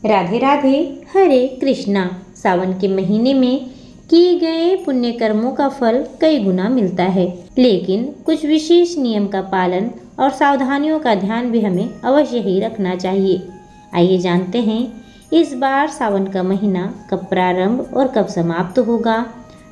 राधे राधे, हरे कृष्णा। सावन के महीने में किए गए पुण्य कर्मों का फल कई गुना मिलता है, लेकिन कुछ विशेष नियम का पालन और सावधानियों का ध्यान भी हमें अवश्य ही रखना चाहिए। आइए जानते हैं इस बार सावन का महीना कब प्रारंभ और कब समाप्त होगा।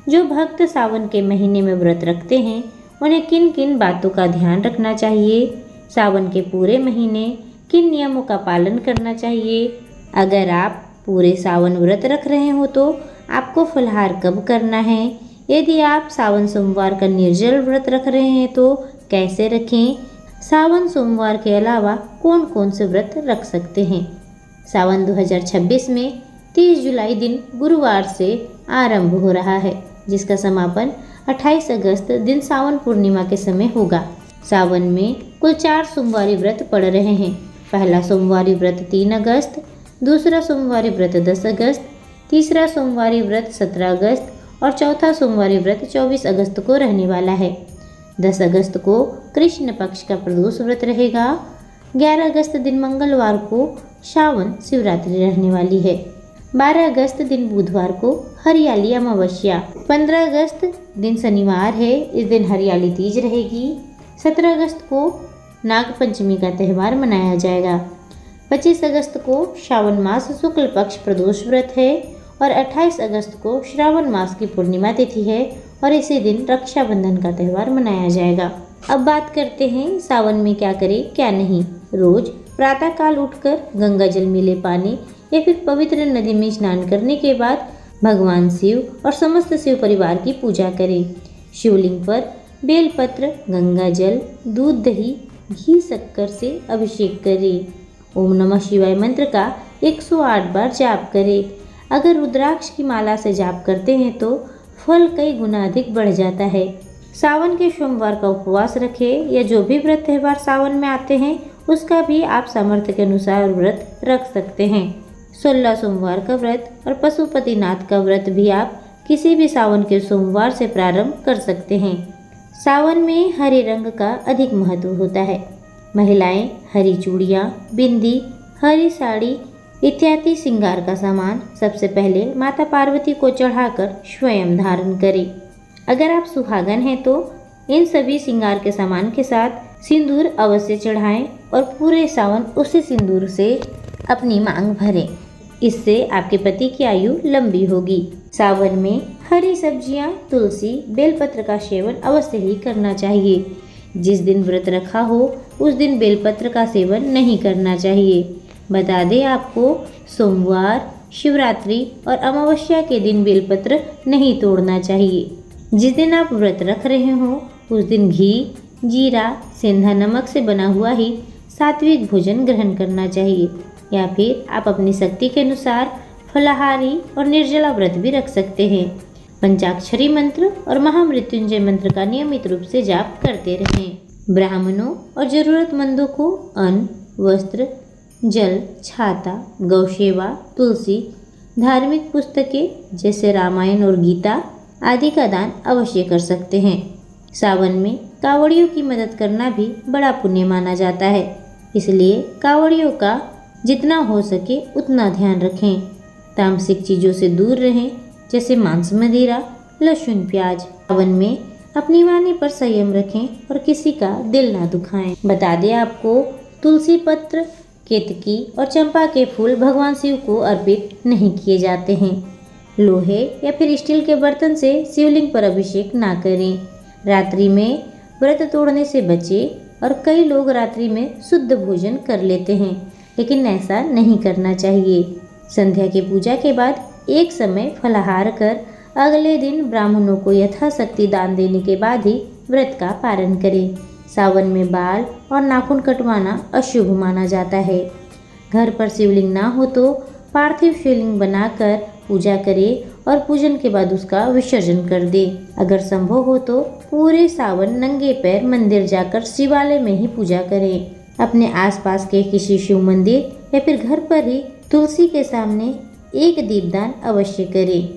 जो भक्त सावन के महीने में व्रत रखते हैं उन्हें किन किन बातों का ध्यान रखना चाहिए, सावन के पूरे महीने किन नियमों का पालन करना चाहिए। अगर आप पूरे सावन व्रत रख रहे हो तो आपको फलाहार कब करना है। यदि आप सावन सोमवार का निर्जल व्रत रख रहे हैं तो कैसे रखें। सावन सोमवार के अलावा कौन कौन से व्रत रख सकते हैं। सावन 2026 में 30 जुलाई दिन गुरुवार से आरंभ हो रहा है, जिसका समापन 28 अगस्त दिन सावन पूर्णिमा के समय होगा। सावन में कुल 4 सोमवारी व्रत पड़ रहे हैं। पहला सोमवारी व्रत 3 अगस्त, दूसरा सोमवारी व्रत 10 अगस्त, तीसरा सोमवारी व्रत 17 अगस्त और चौथा सोमवारी व्रत 24 अगस्त को रहने वाला है। 10 अगस्त को कृष्ण पक्ष का प्रदोष व्रत रहेगा। 11 अगस्त दिन मंगलवार को श्रावण शिवरात्रि रहने वाली है। 12 अगस्त दिन बुधवार को हरियाली अमावस्या। 15 अगस्त दिन शनिवार है, इस दिन हरियाली तीज रहेगी। 17 अगस्त को नाग पंचमी का त्यौहार मनाया जाएगा। 25 अगस्त को श्रावण मास शुक्ल पक्ष प्रदोष व्रत है और 28 अगस्त को श्रावण मास की पूर्णिमा तिथि है और इसी दिन रक्षाबंधन का त्यौहार मनाया जाएगा। अब बात करते हैं सावन में क्या करें क्या नहीं। रोज प्रातःकाल उठकर गंगा जल मिले पानी या फिर पवित्र नदी में स्नान करने के बाद भगवान शिव और समस्त शिव परिवार की पूजा करें। शिवलिंग पर बेलपत्र, गंगा जल, दूध, दही, घी, शक्कर से अभिषेक करें। ओम नमः शिवाय मंत्र का 108 बार जाप करें। अगर रुद्राक्ष की माला से जाप करते हैं तो फल कई गुना अधिक बढ़ जाता है। सावन के सोमवार का उपवास रखें या जो भी व्रत त्यौहार सावन में आते हैं उसका भी आप सामर्थ्य के अनुसार व्रत रख सकते हैं। 16 सोमवार का व्रत और पशुपतिनाथ का व्रत भी आप किसी भी सावन के सोमवार से प्रारंभ कर सकते हैं। सावन में हरे रंग का अधिक महत्व होता है। महिलाएं हरी चूड़ियाँ, बिंदी, हरी साड़ी इत्यादि श्रृंगार का सामान सबसे पहले माता पार्वती को चढ़ाकर स्वयं धारण करें। अगर आप सुहागन हैं तो इन सभी श्रृंगार के सामान के साथ सिंदूर अवश्य चढ़ाएं और पूरे सावन उसी सिंदूर से अपनी मांग भरें। इससे आपके पति की आयु लंबी होगी। सावन में हरी सब्जियां, तुलसी, बेलपत्र का सेवन अवश्य ही करना चाहिए। जिस दिन व्रत रखा हो उस दिन बेलपत्र का सेवन नहीं करना चाहिए। बता दें आपको, सोमवार, शिवरात्रि और अमावस्या के दिन बेलपत्र नहीं तोड़ना चाहिए। जिस दिन आप व्रत रख रहे हो उस दिन घी, जीरा, सेंधा नमक से बना हुआ ही सात्विक भोजन ग्रहण करना चाहिए, या फिर आप अपनी शक्ति के अनुसार फलाहारी और निर्जला व्रत भी रख सकते हैं। पंचाक्षरी मंत्र और महामृत्युंजय मंत्र का नियमित रूप से जाप करते रहें। ब्राह्मणों और जरूरतमंदों को अन्न, वस्त्र, जल, छाता, गौसेवा, तुलसी, धार्मिक पुस्तकें जैसे रामायण और गीता आदि का दान अवश्य कर सकते हैं। सावन में कांवड़ियों की मदद करना भी बड़ा पुण्य माना जाता है, इसलिए कांवड़ियों का जितना हो सके उतना ध्यान रखें। तामसिक चीज़ों से दूर रहें जैसे मांस, मदिरा, लहसुन, प्याज। सावन में अपनी वाणी पर संयम रखें और किसी का दिल ना दुखाएं। बता दें आपको, तुलसी पत्र, केतकी और चंपा के फूल भगवान शिव को अर्पित नहीं किए जाते हैं। लोहे या फिर स्टील के बर्तन से शिवलिंग पर अभिषेक ना करें। रात्रि में व्रत तोड़ने से बचें और कई लोग रात्रि में शुद्ध भोजन कर लेते हैं, लेकिन ऐसा नहीं करना चाहिए। संध्या की पूजा के बाद एक समय फलाहार कर अगले दिन ब्राह्मणों को यथाशक्ति दान देने के बाद ही व्रत का पालन करें। सावन में बाल और नाखून कटवाना अशुभ माना जाता है। घर पर शिवलिंग ना हो तो पार्थिव शिवलिंग बनाकर पूजा करें और पूजन के बाद उसका विसर्जन कर दें। अगर संभव हो तो पूरे सावन नंगे पैर मंदिर जाकर शिवालय में ही पूजा करें। अपने आसपास के किसी शिव मंदिर या फिर घर पर ही तुलसी के सामने एक दीपदान अवश्य करें।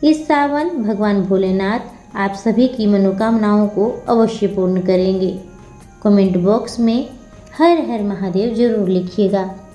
इस सावन भगवान भोलेनाथ आप सभी की मनोकामनाओं को अवश्य पूर्ण करेंगे। कमेंट बॉक्स में हर हर महादेव जरूर लिखिएगा।